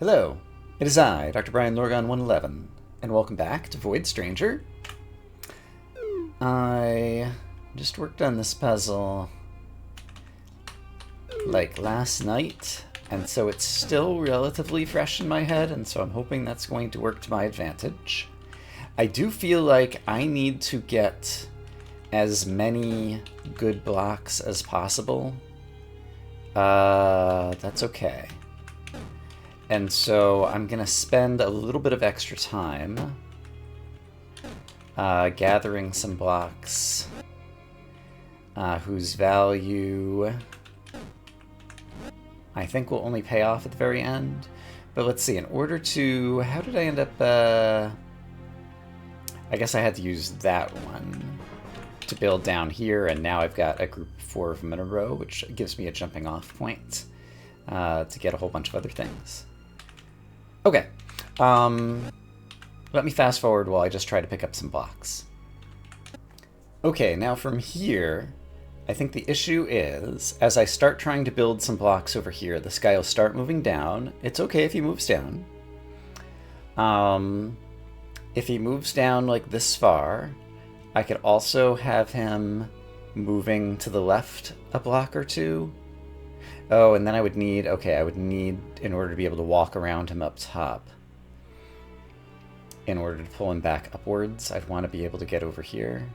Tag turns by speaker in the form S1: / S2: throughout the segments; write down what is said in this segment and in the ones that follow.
S1: Hello, it is I, Dr. Brian Lorgon 111, and welcome back to Void Stranger. I just worked on this puzzle like last night, and so it's still relatively fresh in my head, and so I'm hoping that's going to work to my advantage. I do feel like I need to get as many good blocks as possible. That's okay. And so I'm going to spend a little bit of extra time gathering some blocks whose value I think will only pay off at the very end. But let's see, in order to... How did I end up... I guess I had to use that one to build down here, and now I've got a group of 4 of them in a row, which gives me a jumping off point to get a whole bunch of other things. Okay, let me fast forward while I just try to pick up some blocks. Okay, now from here, I think the issue is, as I start trying to build some blocks over here, this guy will start moving down. It's okay if he moves down. If he moves down like this far, I could also have him moving to the left a block or two. Oh, and then I would need, in order to be able to walk around him up top, in order to pull him back upwards, I'd want to be able to get over here.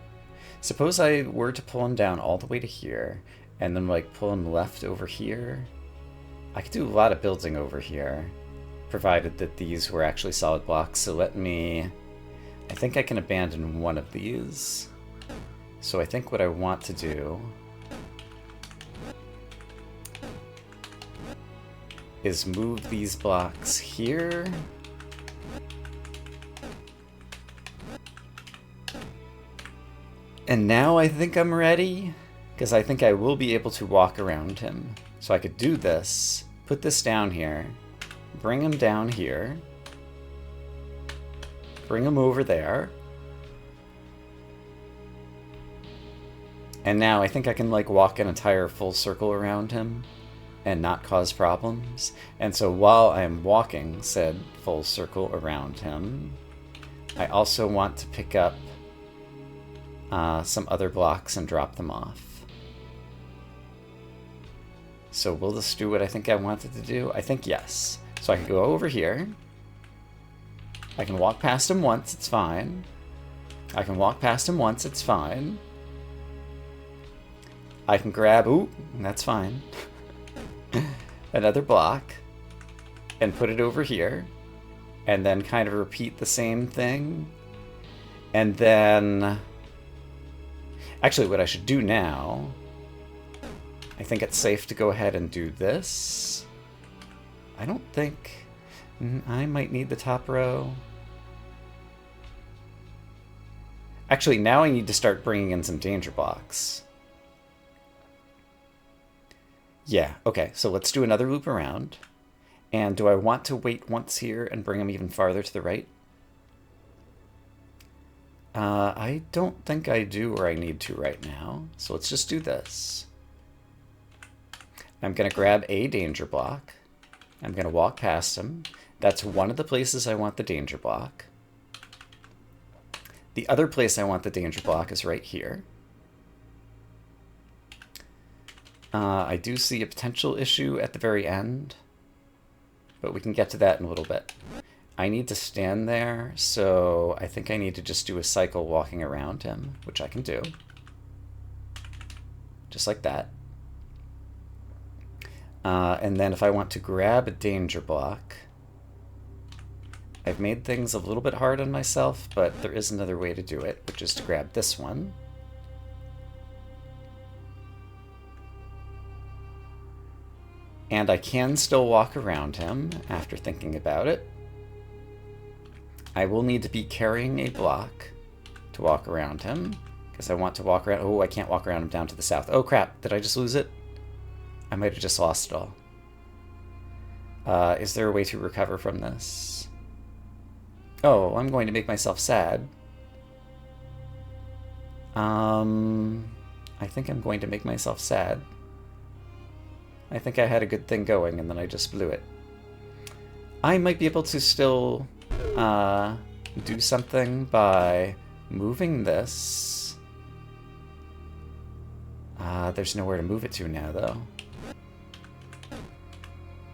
S1: Suppose I were to pull him down all the way to here, and then like pull him left over here. I could do a lot of building over here, provided that these were actually solid blocks. So I think I can abandon one of these. So I think what I want to do is move these blocks here. And now I think I'm ready, because I think I will be able to walk around him. So I could do this, put this down here, bring him down here, bring him over there. And now I think I can like walk an entire full circle around him and not cause problems. And so while I'm walking said full circle around him, I also want to pick up some other blocks and drop them off. So will this do what I think I wanted to do? I think yes. So I can go over here. I can walk past him once, it's fine. I can walk past him once, it's fine. I can grab, ooh, that's fine. Another block and put it over here, and then kind of repeat the same thing. And then actually what I should do now, I think it's safe to go ahead and do this. I don't think I might need the top row. Actually, now I need to start bringing in some danger blocks. Yeah, okay, so let's do another loop around. And do I want to wait once here and bring them even farther to the right? I don't think I do or I need to right now. So let's just do this. I'm going to grab a danger block. I'm going to walk past him. That's one of the places I want the danger block. The other place I want the danger block is right here. I do see a potential issue at the very end, but we can get to that in a little bit. I need to stand there, so I think I need to just do a cycle walking around him, which I can do. Just like that. And then if I want to grab a danger block, I've made things a little bit hard on myself, but there is another way to do it, which is to grab this one. And I can still walk around him after thinking about it. I will need to be carrying a block to walk around him, because I want to walk around... Oh, I can't walk around him down to the south. Oh, crap. Did I just lose it? I might have just lost it all. Is there a way to recover from this? Oh, I'm going to make myself sad. I think I'm going to make myself sad. I think I had a good thing going, and then I just blew it. I might be able to still do something by moving this. There's nowhere to move it to now, though.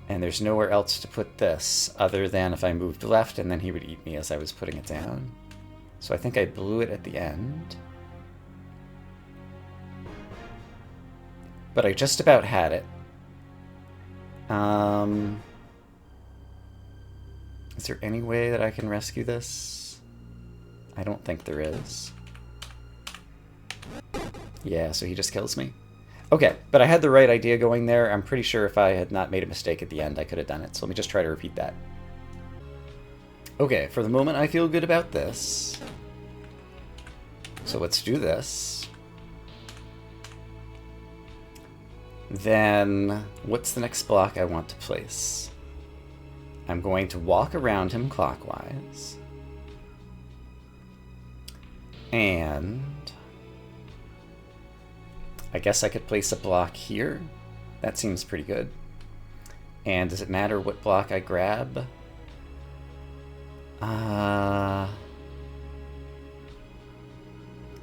S1: And there's nowhere else to put this other than if I moved left, and then he would eat me as I was putting it down. So I think I blew it at the end. But I just about had it. Is there any way that I can rescue this? I don't think there is. Yeah, so he just kills me. Okay, but I had the right idea going there. I'm pretty sure if I had not made a mistake at the end, I could have done it. So let me just try to repeat that. Okay, for the moment, I feel good about this. So let's do this. Then, what's the next block I want to place? I'm going to walk around him clockwise. And I guess I could place a block here. That seems pretty good. And does it matter what block I grab?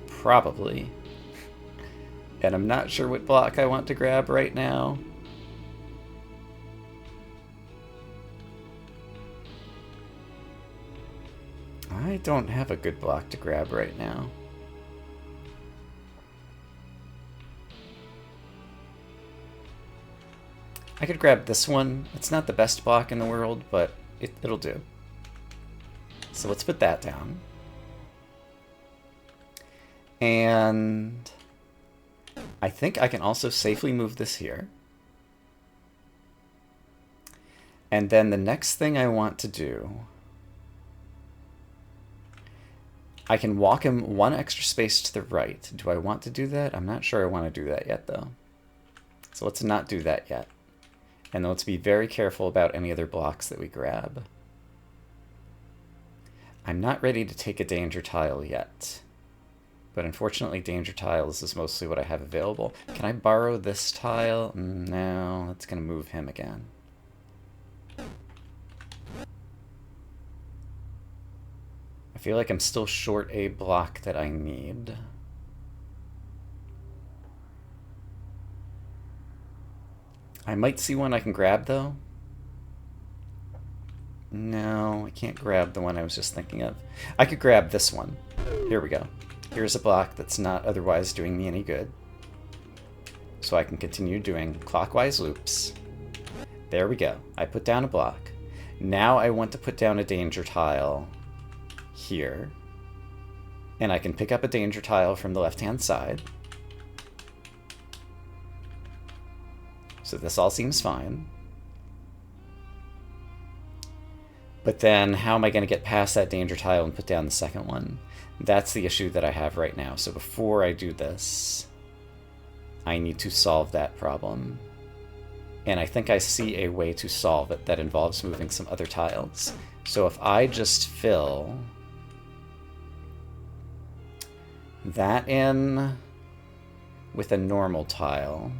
S1: Probably. And I'm not sure what block I want to grab right now. I don't have a good block to grab right now. I could grab this one. It's not the best block in the world, but it'll do. So let's put that down. And I think I can also safely move this here. And then the next thing I want to do, I can walk him one extra space to the right. Do I want to do that? I'm not sure I want to do that yet, though. So let's not do that yet. And let's be very careful about any other blocks that we grab. I'm not ready to take a danger tile yet. But unfortunately, danger tiles is mostly what I have available. Can I borrow this tile? No, that's going to move him again. I feel like I'm still short a block that I need. I might see one I can grab, though. No, I can't grab the one I was just thinking of. I could grab this one. Here we go. Here's a block that's not otherwise doing me any good. So I can continue doing clockwise loops. There we go. I put down a block. Now I want to put down a danger tile here. And I can pick up a danger tile from the left-hand side. So this all seems fine. But then how am I going to get past that danger tile and put down the second one? That's the issue that I have right now. So before I do this, I need to solve that problem. And I think I see a way to solve it that involves moving some other tiles. So if I just fill that in with a normal tile,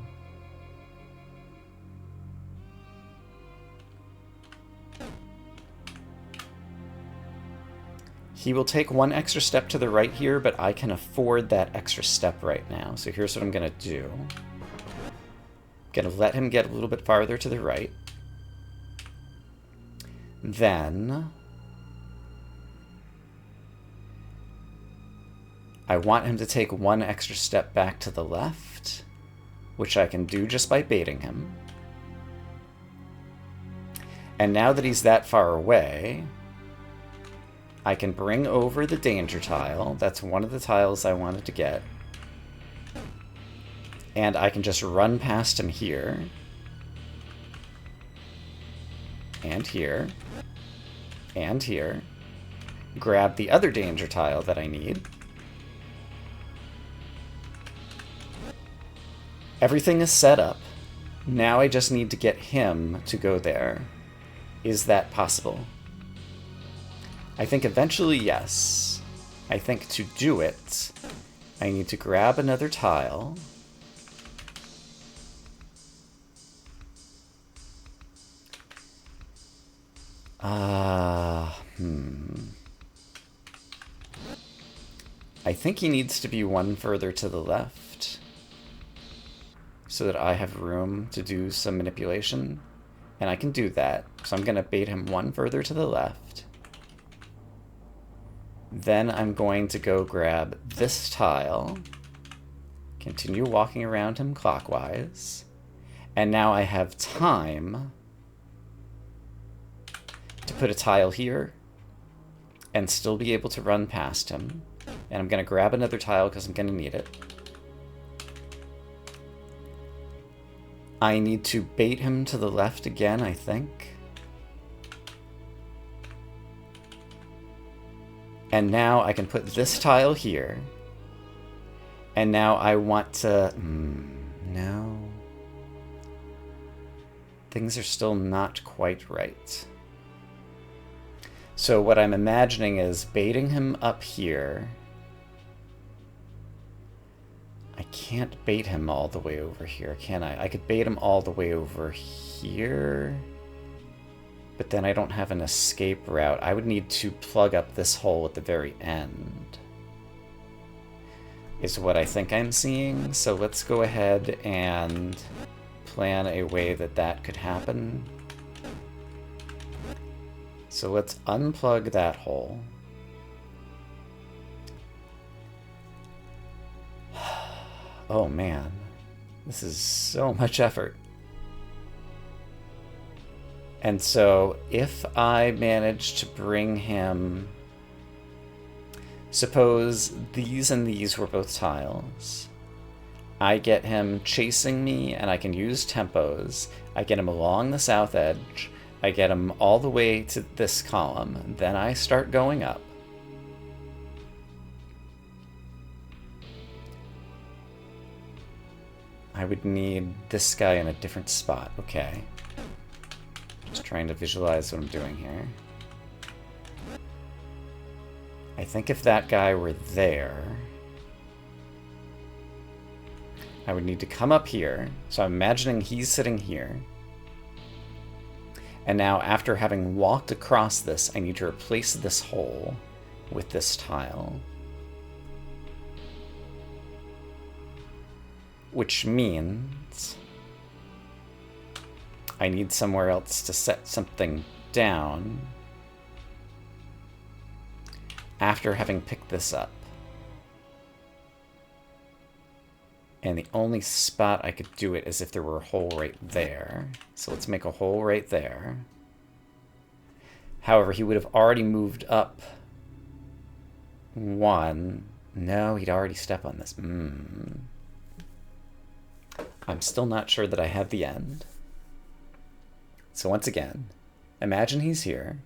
S1: he will take one extra step to the right here, but I can afford that extra step right now. So here's what I'm going to do. I'm going to let him get a little bit farther to the right. Then I want him to take one extra step back to the left, which I can do just by baiting him. And now that he's that far away, I can bring over the danger tile. That's one of the tiles I wanted to get. And I can just run past him here. And here. And here. Grab the other danger tile that I need. Everything is set up. Now I just need to get him to go there. Is that possible? I think eventually, yes. I think to do it, I need to grab another tile. I think he needs to be one further to the left so that I have room to do some manipulation. And I can do that. So I'm going to bait him one further to the left. Then I'm going to go grab this tile, continue walking around him clockwise, and now I have time to put a tile here and still be able to run past him. And I'm going to grab another tile because I'm going to need it. I need to bait him to the left again, I think. And now I can put this tile here. And now I want to... no. Things are still not quite right. So what I'm imagining is baiting him up here. I can't bait him all the way over here, can I? I could bait him all the way over here, but then I don't have an escape route. I would need to plug up this hole at the very end, is what I think I'm seeing. So let's go ahead and plan a way that that could happen. So let's unplug that hole. Oh man, this is so much effort. And so if I manage to bring him... Suppose these and these were both tiles. I get him chasing me and I can use tempos. I get him along the south edge. I get him all the way to this column. Then I start going up. I would need this guy in a different spot. Okay. Just trying to visualize what I'm doing here. I think if that guy were there, I would need to come up here. So I'm imagining he's sitting here. And now after having walked across this, I need to replace this hole with this tile. Which means I need somewhere else to set something down after having picked this up. And the only spot I could do it is if there were a hole right there. So let's make a hole right there. However, he would have already moved up one. No, he'd already stepped on this. I'm still not sure that I have the end. So once again, imagine he's here.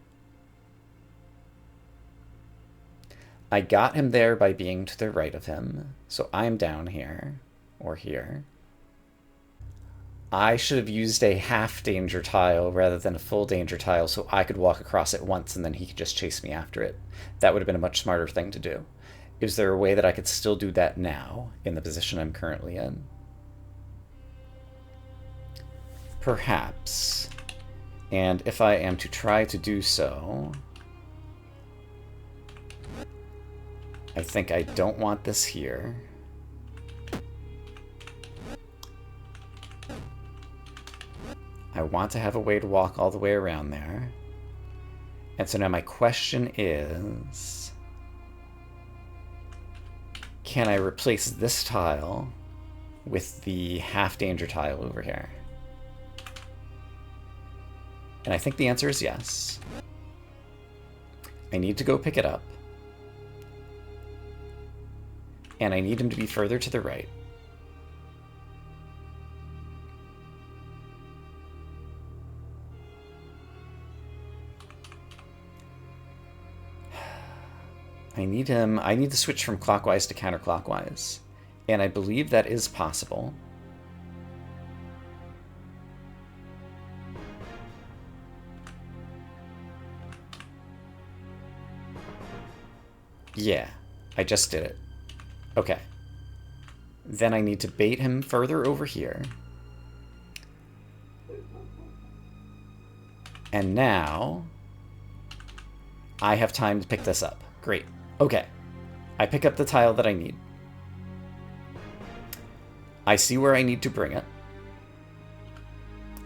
S1: I got him there by being to the right of him, so I'm down here, or here. I should have used a half danger tile rather than a full danger tile so I could walk across it once and then he could just chase me after it. That would have been a much smarter thing to do. Is there a way that I could still do that now in the position I'm currently in? Perhaps. And if I am to try to do so, I think I don't want this here. I want to have a way to walk all the way around there. And so now my question is, can I replace this tile with the half danger tile over here? And I think the answer is yes. I need to go pick it up. And I need him to be further to the right. I need to switch from clockwise to counterclockwise. And I believe that is possible. Yeah, I just did it. Okay. Then I need to bait him further over here. And now I have time to pick this up. Great. Okay. I pick up the tile that I need. I see where I need to bring it.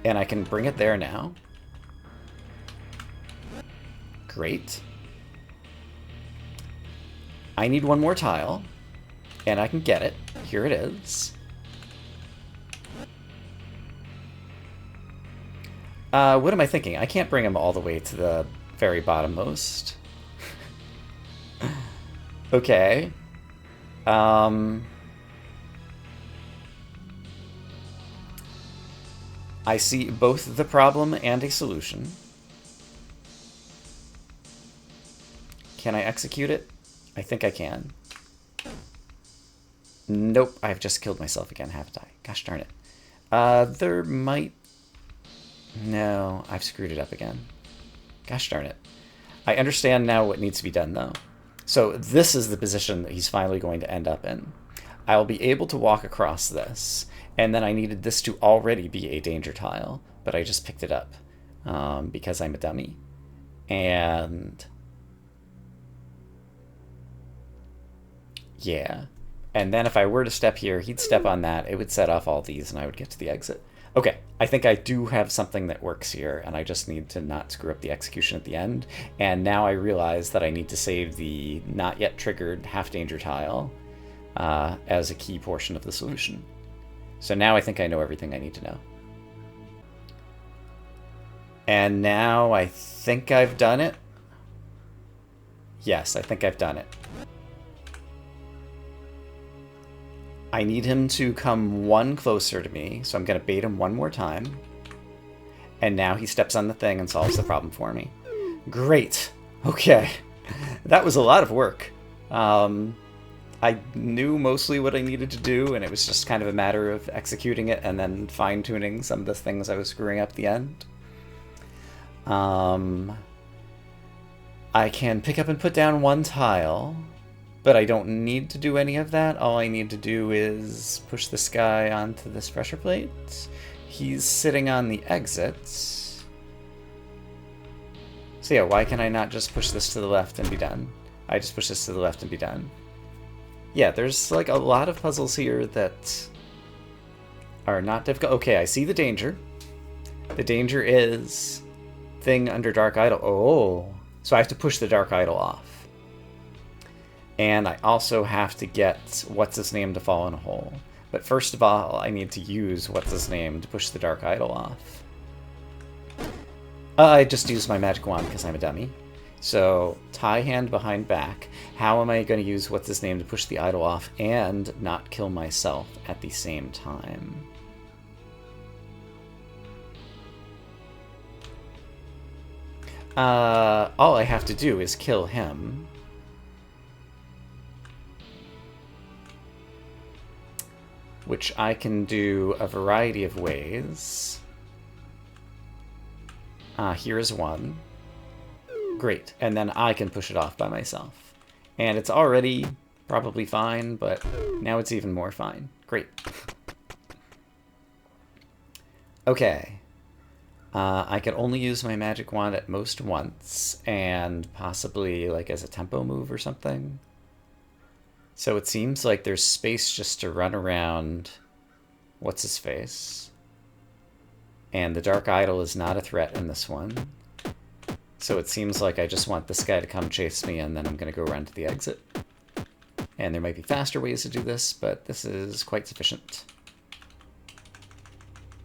S1: And I can bring it there now. Great. I need one more tile. And I can get it. Here it is. What am I thinking? I can't bring him all the way to the very bottommost. Okay. I see both the problem and a solution. Can I execute it? I think I can. Nope, I've just killed myself again, haven't I? Gosh darn it. There might... No, I've screwed it up again. Gosh darn it. I understand now what needs to be done, though. So this is the position that he's finally going to end up in. I'll be able to walk across this, and then I needed this to already be a danger tile, but I just picked it up because I'm a dummy. And... yeah. And then if I were to step here, he'd step on that, it would set off all these, and I would get to the exit. Okay, I think I do have something that works here, and I just need to not screw up the execution at the end. And now I realize that I need to save the not yet triggered half danger tile as a key portion of the solution. So now I think I know everything I need to know. And now I think I've done it. Yes, I think I've done it. I need him to come one closer to me, so I'm going to bait him one more time. And now he steps on the thing and solves the problem for me. Great. Okay. That was a lot of work. I knew mostly what I needed to do, and it was just kind of a matter of executing it and then fine-tuning some of the things I was screwing up at the end. I can pick up and put down one tile, but I don't need to do any of that. All I need to do is push this guy onto this pressure plate. He's sitting on the exits. So yeah, why can I not just push this to the left and be done? I just push this to the left and be done. Yeah, there's like a lot of puzzles here that are not difficult. Okay, I see the danger. The danger is thing under Dark Idol. Oh, so I have to push the Dark Idol off. And I also have to get what's-his-name to fall in a hole. But first of all, I need to use what's-his-name to push the Dark Idol off. I just used my magic wand because I'm a dummy. So, tie hand behind back. How am I going to use what's-his-name to push the idol off and not kill myself at the same time? All I have to do is kill him. Which I can do a variety of ways. Here's one. Great, and then I can push it off by myself. And it's already probably fine, but now it's even more fine. Great. Okay. I can only use my magic wand at most once, and possibly like as a tempo move or something. So it seems like there's space just to run around what's-his-face. And the Dark Idol is not a threat in this one. So it seems like I just want this guy to come chase me, and then I'm going to go run to the exit. And there might be faster ways to do this, but this is quite sufficient.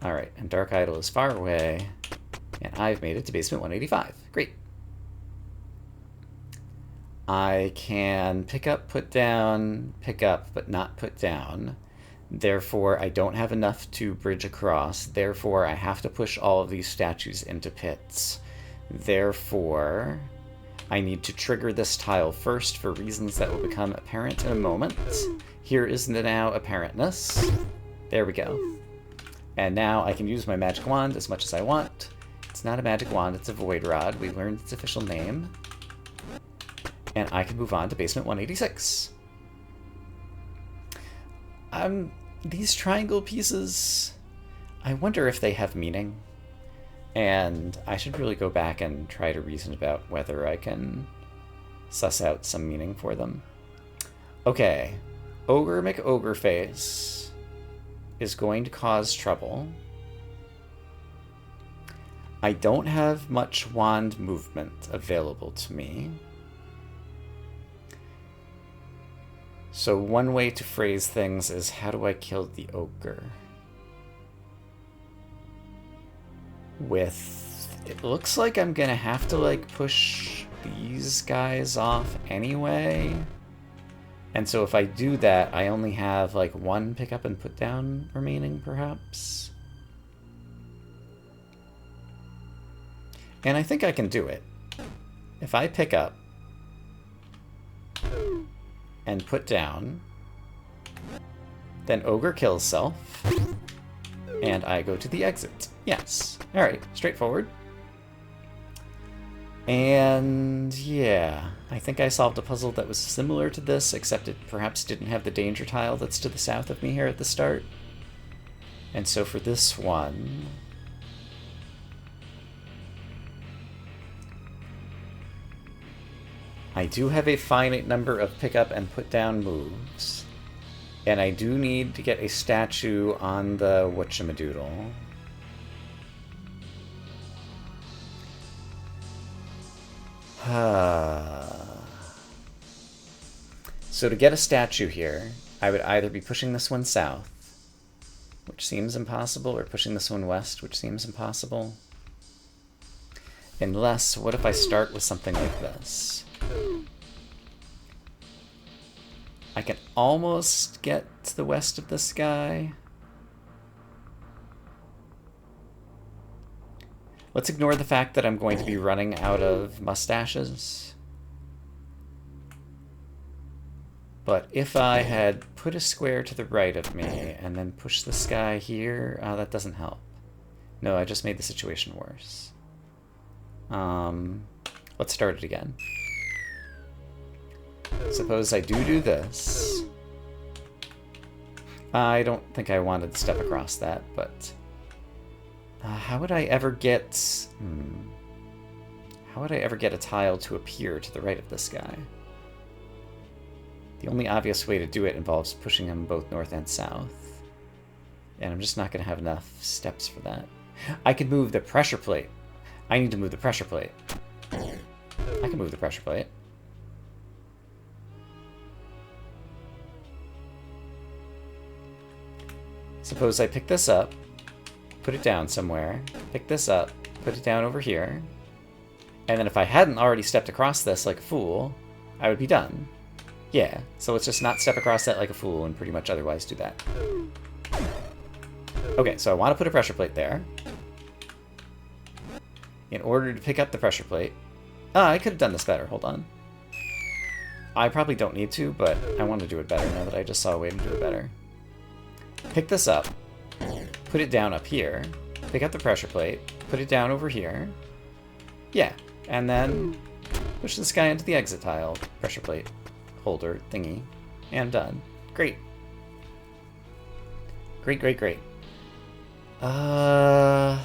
S1: Alright, and Dark Idol is far away, and I've made it to basement 185. Great. I can pick up, put down, pick up, but not put down. Therefore, I don't have enough to bridge across. Therefore, I have to push all of these statues into pits. Therefore, I need to trigger this tile first for reasons that will become apparent in a moment. Here is the now apparentness. There we go. And now I can use my magic wand as much as I want. It's not a magic wand, it's a void rod. We learned its official name. And I can move on to basement 186. These triangle pieces, I wonder if they have meaning. And I should really go back and try to reason about whether I can suss out some meaning for them. Okay, Ogre McOgreface is going to cause trouble. I don't have much wand movement available to me. So one way to phrase things is, how do I kill the ogre? It looks like I'm gonna have to like push these guys off anyway. And so if I do that, I only have like one pick up and put down remaining, perhaps. And I think I can do it. If I pick up and put down, then Ogre kills self, and I go to the exit. Yes. Alright, straightforward. And yeah, I think I solved a puzzle that was similar to this, except it perhaps didn't have the danger tile that's to the south of me here at the start. And so for this one, I do have a finite number of pick up and put down moves. And I do need to get a statue on the whatchamadoodle. So to get a statue here, I would either be pushing this one south, which seems impossible, or pushing this one west, which seems impossible. Unless, what if I start with something like this? I can almost get to the west of this guy. Let's ignore the fact that I'm going to be running out of mustaches. But if I had put a square to the right of me and then pushed this guy here, that doesn't help. No, I just made the situation worse. Let's start it again. Suppose I do this. I don't think I wanted to step across that, but how would I ever get... How would I ever get a tile to appear to the right of this guy? The only obvious way to do it involves pushing him both north and south. And I'm just not going to have enough steps for that. I could move the pressure plate. I need to move the pressure plate. I can move the pressure plate. Suppose I pick this up, put it down somewhere, pick this up, put it down over here, and then if I hadn't already stepped across this like a fool, I would be done. Yeah, so let's just not step across that like a fool and pretty much otherwise do that. Okay, so I want to put a pressure plate there. In order to pick up the pressure plate... I could have done this better, hold on. I probably don't need to, but I want to do it better now that I just saw a way to do it better. Pick this up, put it down up here, pick up the pressure plate, put it down over here. Yeah, and then push this guy into the exit tile, pressure plate holder thingy, and done. Great. Great, great, great. I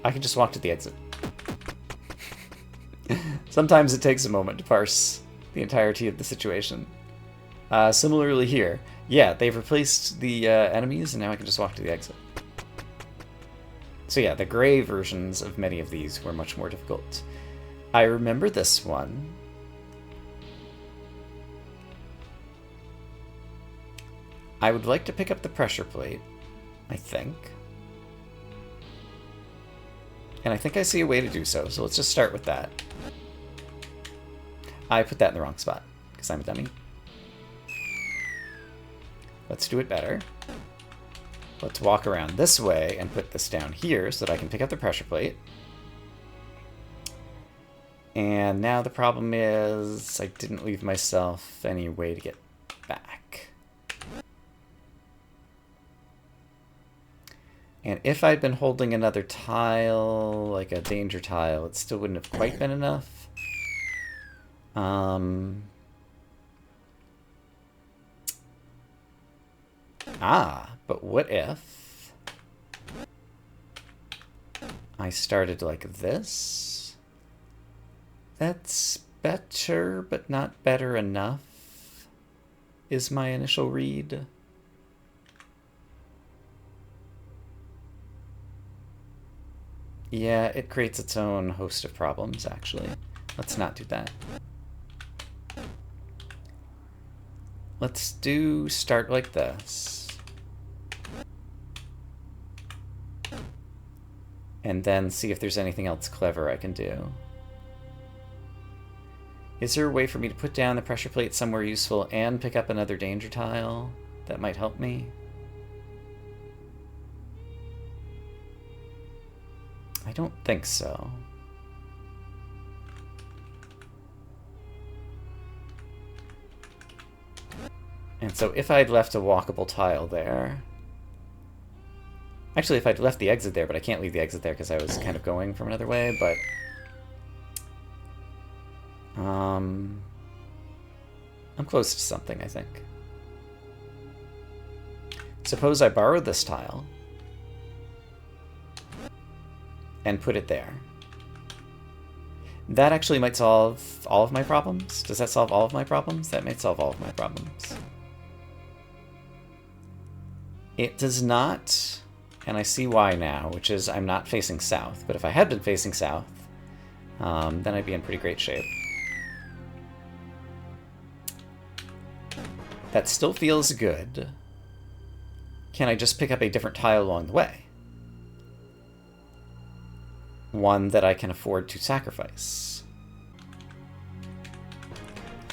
S1: can just walk to the exit. Sometimes it takes a moment to parse the entirety of the situation. Similarly here. Yeah, they've replaced the enemies, and now I can just walk to the exit. So yeah, the gray versions of many of these were much more difficult. I remember this one. I would like to pick up the pressure plate, I think. And I think I see a way to do so, so let's just start with that. I put that in the wrong spot, because I'm a dummy. Let's do it better. Let's walk around this way and put this down here so that I can pick up the pressure plate. And now the problem is I didn't leave myself any way to get back. And if I'd been holding another tile, like a danger tile, it still wouldn't have quite been enough. But what if I started like this, That's better, but not better enough, is my initial read. Yeah, it creates its own host of problems, actually. Let's not do that. Let's do start like this. And then see if there's anything else clever I can do. Is there a way for me to put down the pressure plate somewhere useful and pick up another danger tile that might help me? I don't think so. And so if I'd left a walkable tile there... Actually, if I'd left the exit there, but I can't leave the exit there because I was kind of going from another way, but... I'm close to something, I think. Suppose I borrowed this tile and put it there. That actually might solve all of my problems. Does that solve all of my problems? That might solve all of my problems. It does not, and I see why now, which is I'm not facing south. But if I had been facing south, then I'd be in pretty great shape. That still feels good. Can I just pick up a different tile along the way? One that I can afford to sacrifice.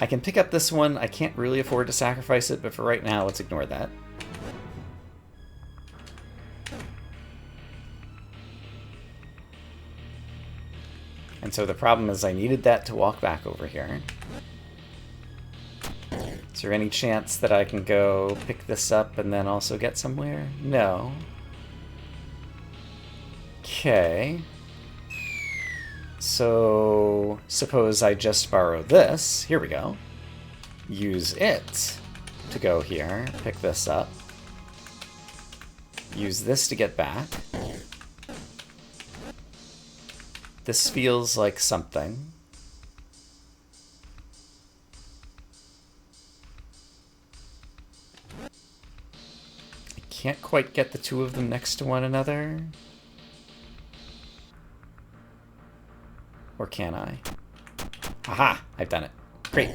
S1: I can pick up this one. I can't really afford to sacrifice it, but for right now, let's ignore that. And so the problem is I needed that to walk back over here. Is there any chance that I can go pick this up and then also get somewhere? No. Okay. So suppose I just borrow this. Here we go. Use it to go here, pick this up. Use this to get back. This feels like something. I can't quite get the two of them next to one another. Or can I? Aha! I've done it. Great.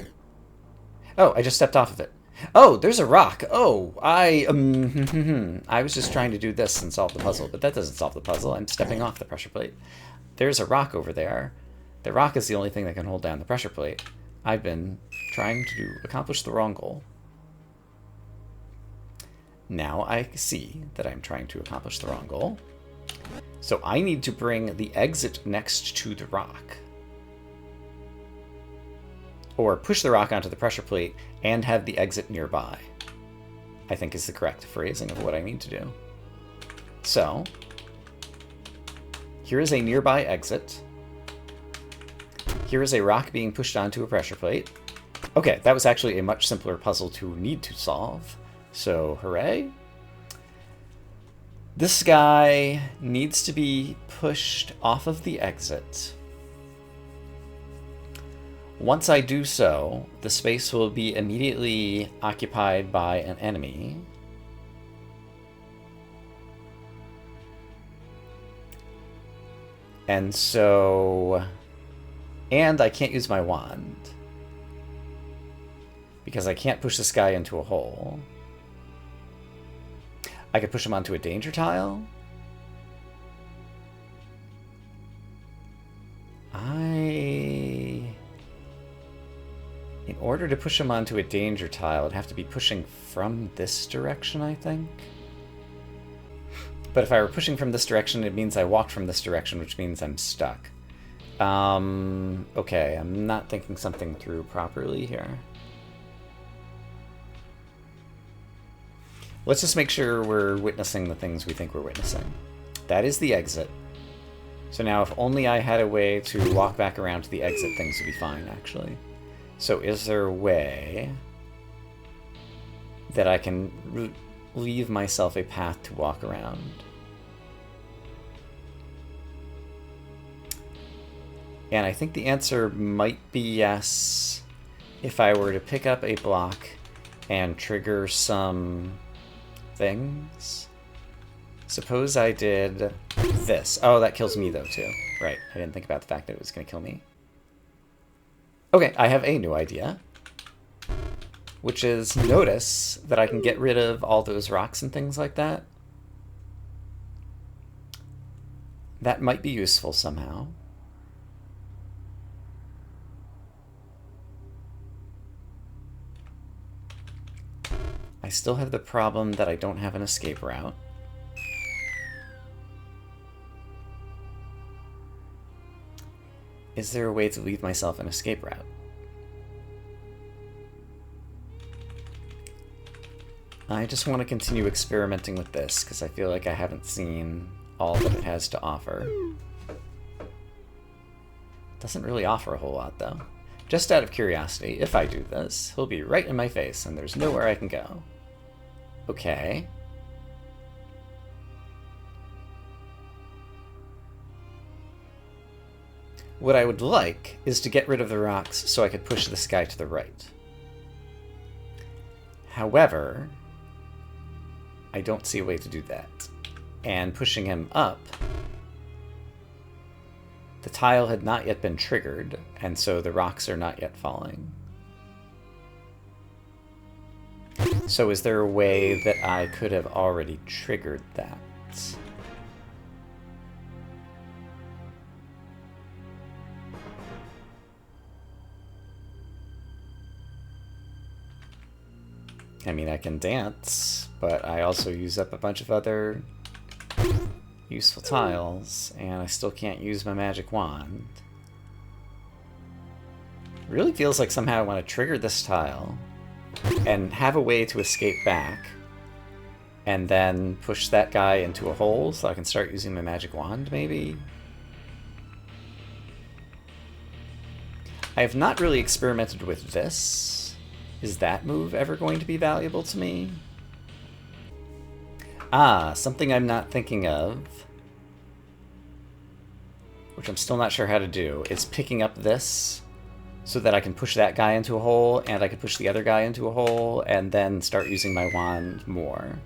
S1: Oh, I just stepped off of it. Oh, there's a rock. Oh, I was just trying to do this and solve the puzzle, but that doesn't solve the puzzle. I'm stepping off the pressure plate. There's a rock over there. The rock is the only thing that can hold down the pressure plate. I've been trying to accomplish the wrong goal. Now I see that I'm trying to accomplish the wrong goal. So I need to bring the exit next to the rock. Or push the rock onto the pressure plate and have the exit nearby, I think is the correct phrasing of what I need to do. So, here is a nearby exit. Here is a rock being pushed onto a pressure plate. Okay, that was actually a much simpler puzzle to need to solve. So, hooray. This guy needs to be pushed off of the exit. Once I do so, the space will be immediately occupied by an enemy. And so... And I can't use my wand. Because I can't push this guy into a hole. I could push him onto a danger tile. In order to push him onto a danger tile, I'd have to be pushing from this direction, I think. But if I were pushing from this direction, it means I walked from this direction, which means I'm stuck. Okay, I'm not thinking something through properly here. Let's just make sure we're witnessing the things we think we're witnessing. That is the exit. So now if only I had a way to walk back around to the exit, things would be fine, actually. So is there a way that I can leave myself a path to walk around? And I think the answer might be yes if I were to pick up a block and trigger some things. Suppose I did this. Oh, that kills me though too. Right, I didn't think about the fact that it was going to kill me. Okay, I have a new idea, which is notice that I can get rid of all those rocks and things like that. That might be useful somehow. I still have the problem that I don't have an escape route. Is there a way to leave myself an escape route? I just want to continue experimenting with this because I feel like I haven't seen all that it has to offer. Doesn't really offer a whole lot though. Just out of curiosity, if I do this, he'll be right in my face and there's nowhere I can go. Okay. What I would like is to get rid of the rocks so I could push this guy to the right. However, I don't see a way to do that. And pushing him up, the tile had not yet been triggered, and so the rocks are not yet falling. So is there a way that I could have already triggered that? I mean, I can dance, but I also use up a bunch of other useful tiles, and I still can't use my magic wand. It really feels like somehow I want to trigger this tile and have a way to escape back, and then push that guy into a hole so I can start using my magic wand, maybe? I have not really experimented with this. Is that move ever going to be valuable to me? Ah, something I'm not thinking of, which I'm still not sure how to do, is picking up this so that I can push that guy into a hole, and I can push the other guy into a hole, and then start using my wand more.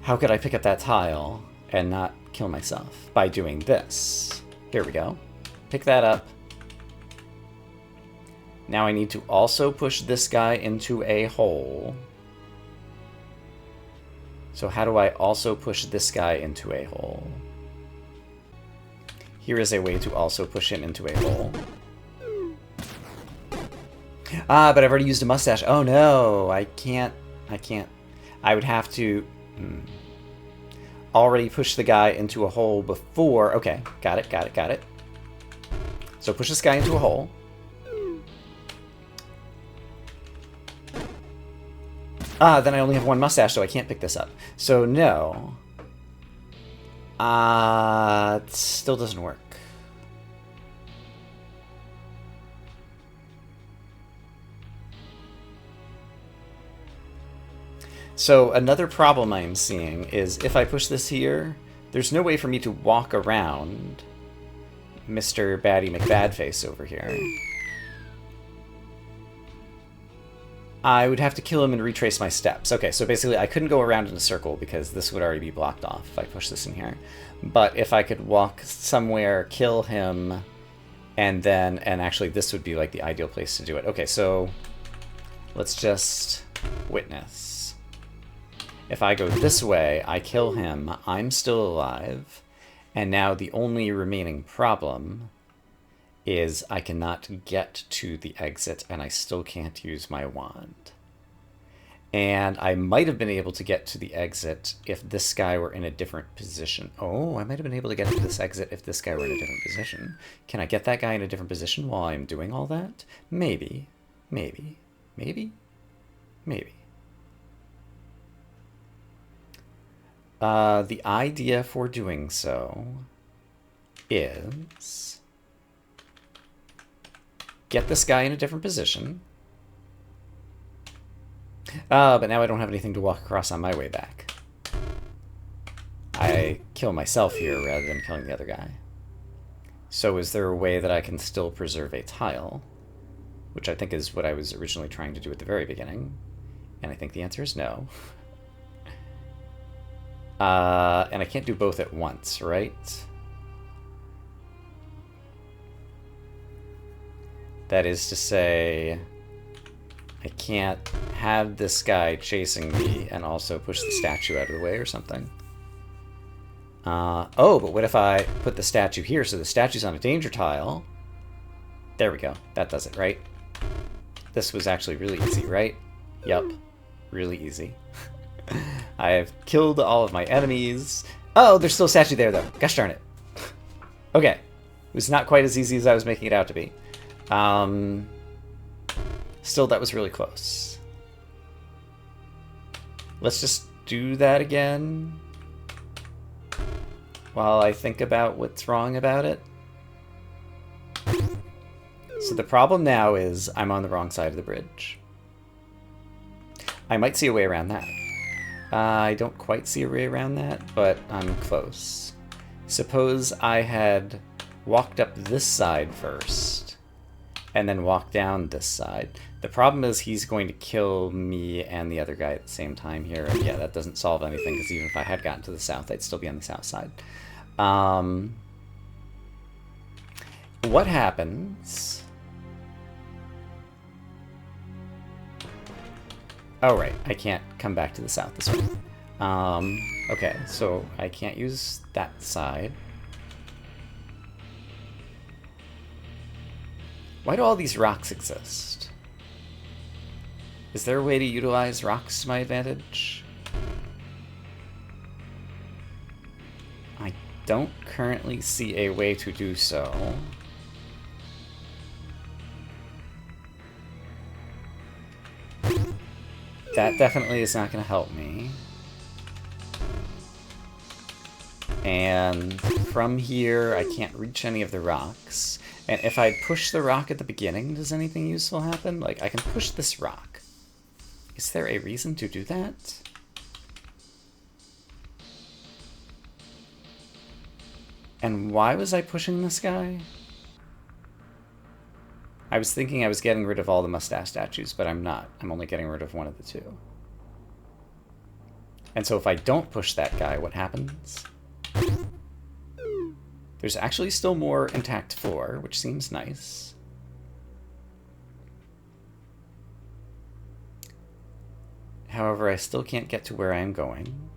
S1: How could I pick up that tile and not kill myself? By doing this. Here we go. Pick that up. Now I need to also push this guy into a hole. So how do I also push this guy into a hole? Here is a way to also push him into a hole. Ah, but I've already used a mustache. Oh no, I can't. I would have to already push the guy into a hole before. Okay, got it. So push this guy into a hole. Ah, then I only have one mustache, so I can't pick this up. So no. It still doesn't work. So another problem I'm seeing is if I push this here, there's no way for me to walk around Mr. Batty McBadface over here. I would have to kill him and retrace my steps. Okay, so basically I couldn't go around in a circle because this would already be blocked off if I push this in here. But if I could walk somewhere, kill him, and actually this would be like the ideal place to do it. Okay, so let's just witness. If I go this way, I kill him, I'm still alive, and now the only remaining problem is I cannot get to the exit, and I still can't use my wand. And I might have been able to get to the exit if this guy were in a different position. Oh, I might have been able to get to this exit if this guy were in a different position. Can I get that guy in a different position while I'm doing all that? Maybe. Maybe. Maybe? Maybe. The idea for doing so is get this guy in a different position. But now I don't have anything to walk across on my way back. I kill myself here rather than killing the other guy. So is there a way that I can still preserve a tile? Which I think is what I was originally trying to do at the very beginning. And I think the answer is no. And I can't do both at once, right? That is to say, I can't have this guy chasing me and also push the statue out of the way or something. Oh, but what if I put the statue here so the statue's on a danger tile? There we go. That does it, right? This was actually really easy, right? Yup. Really easy. I have killed all of my enemies. Oh, there's still a statue there, though. Gosh darn it. Okay. It was not quite as easy as I was making it out to be. Still, that was really close. Let's just do that again while I think about what's wrong about it. So the problem now is I'm on the wrong side of the bridge. I might see a way around that. I don't quite see a way around that, but I'm close. Suppose I had walked up this side first, and then walked down this side. The problem is he's going to kill me and the other guy at the same time here. And yeah, that doesn't solve anything, because even if I had gotten to the south, I'd still be on the south side. What happens... Oh, right. I can't come back to the south this way. Okay, so I can't use that side. Why do all these rocks exist? Is there a way to utilize rocks to my advantage? I don't currently see a way to do so. That definitely is not going to help me. And from here, I can't reach any of the rocks. And if I push the rock at the beginning, does anything useful happen? Like, I can push this rock. Is there a reason to do that? And why was I pushing this guy? I was thinking I was getting rid of all the mustache statues, but I'm not. I'm only getting rid of one of the two. And so if I don't push that guy, what happens? There's actually still more intact floor, which seems nice. However, I still can't get to where I'm going.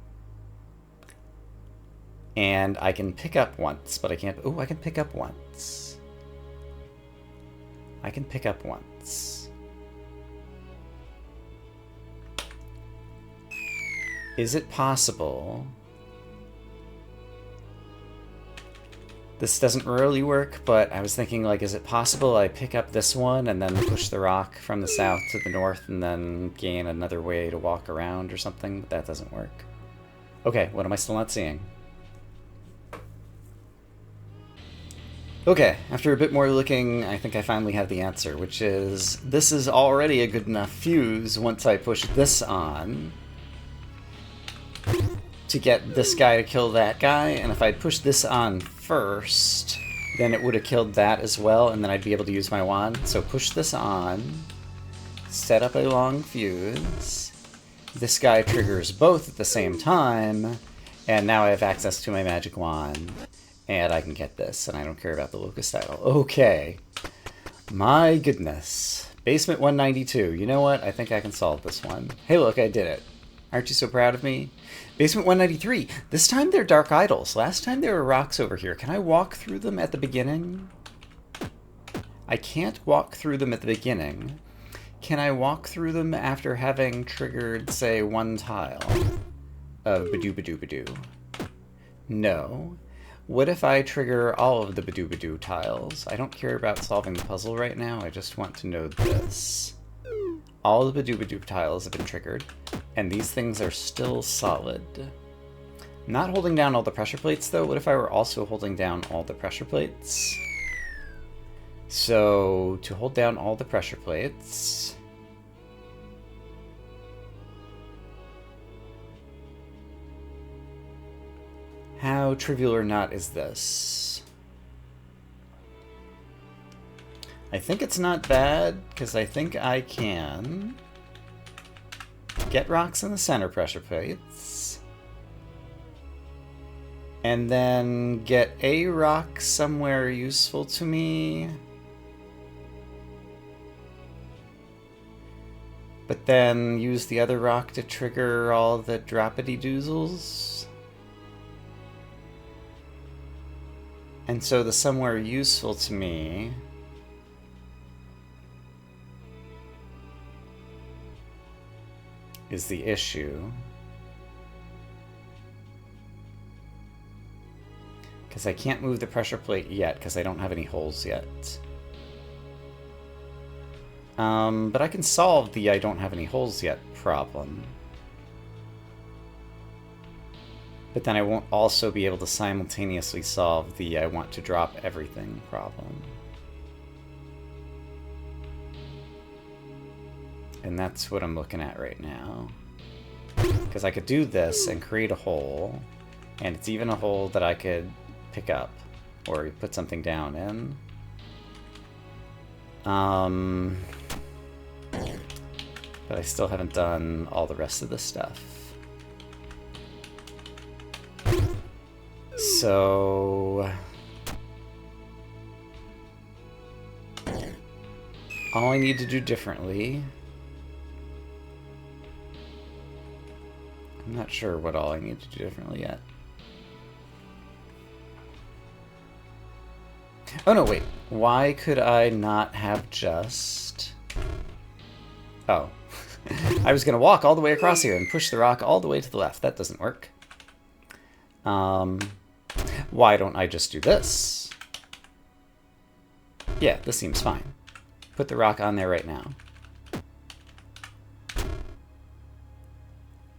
S1: And I can pick up once, but I can't... Oh, I can pick up once. I can pick up once. Is it possible... This doesn't really work, but I was thinking, like, is it possible I pick up this one and then push the rock from the south to the north and then gain another way to walk around or something? But that doesn't work. Okay, what am I still not seeing? Okay, after a bit more looking, I think I finally have the answer, which is this is already a good enough fuse once I push this on to get this guy to kill that guy, and if I'd pushed this on first, then it would have killed that as well, and then I'd be able to use my wand. So push this on, set up a long fuse, this guy triggers both at the same time, and now I have access to my magic wand, and I can get this, and I don't care about the locust idol. Okay. My goodness. Basement 192. You know what? I think I can solve this one. Hey look, I did it. Aren't you so proud of me? Basement 193. This time they're dark idols. Last time there were rocks over here. Can I walk through them at the beginning? I can't walk through them at the beginning. Can I walk through them after having triggered, say, one tile of Badoo-Badoo-Badoo? No. What if I trigger all of the Badoo-Badoo tiles? I don't care about solving the puzzle right now. I just want to know this. All the Badoo-Badoo tiles have been triggered, and these things are still solid. I'm not holding down all the pressure plates, though. What if I were also holding down all the pressure plates? So, to hold down all the pressure plates... How trivial or not is this? I think it's not bad, because I think I can get rocks in the center pressure plates, and then get a rock somewhere useful to me, but then use the other rock to trigger all the droppity-doozles. And so the somewhere useful to me is the issue. Because I can't move the pressure plate yet, because I don't have any holes yet. But I can solve the I don't have any holes yet problem. But then I won't also be able to simultaneously solve the I want to drop everything problem. And that's what I'm looking at right now. Because I could do this and create a hole, and it's even a hole that I could pick up or put something down in. But I still haven't done all the rest of the stuff. So all I need to do differently, I'm not sure what all I need to do differently yet. Oh no, wait. Why could I not have just... Oh. I was going to walk all the way across here and push the rock all the way to the left. That doesn't work. Why don't I just do this? Yeah, this seems fine. Put the rock on there right now.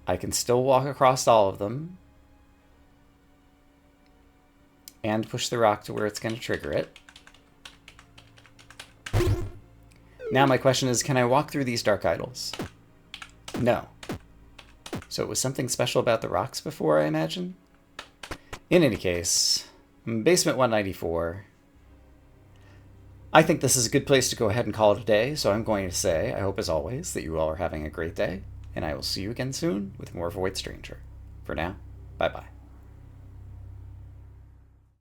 S1: I can still walk across all of them and push the rock to where it's going to trigger it. Now my question is, can I walk through these dark idols? No. So it was something special about the rocks before, I imagine? In any case, Basement 194. I think this is a good place to go ahead and call it a day, so I'm going to say, I hope as always that you all are having a great day, and I will see you again soon with more Void Stranger. For now, bye-bye.